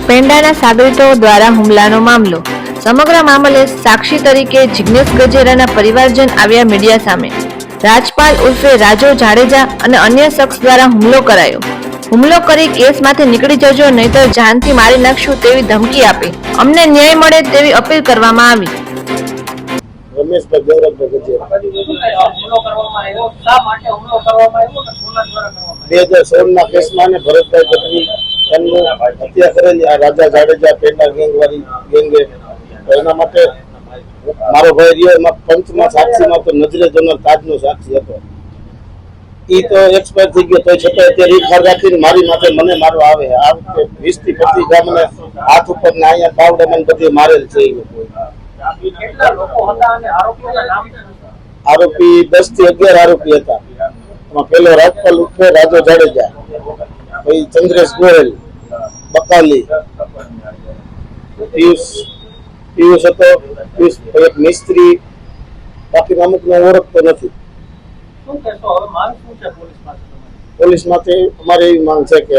પેંડાના સાગરીતો દ્વારા હુમલાનો મામલો. સમગ્ર મામલે સાક્ષી તરીકે જિગ્નેશ ગજેરાના પરિવારજન આવ્યા મીડિયા સામે. રાજપાલ ઉર્ફે રાજો જાડેજા અને અન્ય શખ્સ દ્વારા હુમલો કરાયો. હુમલો કરી કેસમાંથી નીકળી જજો નહીતર જાનથી મારી નાખશું તેવી ધમકી આપી. અમને ન્યાય મળે તેવી અપીલ કરવામાં આવી. રમેશભાઈ ગૌરવભાઈ ગજેરા 2016 કેસમાં ને ભરતભાઈ પત્ની એમનું હત્યા કરેલી આ રાજા જાડેજા પેંડા ગેંગવાળી ગેંગે એના માટે મારો ભાઈ રહ્યો એમાં પંચમાં સાક્ષીમાં તો નજરે જોનાર તાજનો સાક્ષી હતો. ઈ તો એક્સપાયર થઈ ગયો તો છતાં અત્યારે ઈખાર રાખીને મારી માથે મને મારવા આવે. આ વખતે 20 થી 25 ગામને હાથ ઉપર ને અહીંયા બાવડામાં બધી મારેલ છે. એ આરોપી 10 થી 11 આરોપી હતા. એમાં પેલો રાજપાલ ઉર્ફે રાજો જાડેજા, પછી ચંદ્રેશ ગોહેલ, બકાલી, પિયુષ હતો, એક મિસ્ત્રી, બાકી અમુક ને ઓળખતો નથી. પોલીસ માંથી અમારી એવી માંગ છે કે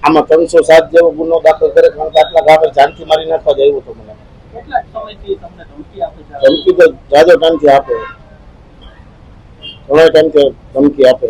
આમાં 307 જેવો ગુનો દાખલ કરે, કારણ કે આટલા ગામે જાનથી મારી નાખવા જ આવ્યું હતું. મને ધમકી તો જાજો ટાઈમથી આપે, ઘણો ટાઈમથી ધમકી આપે.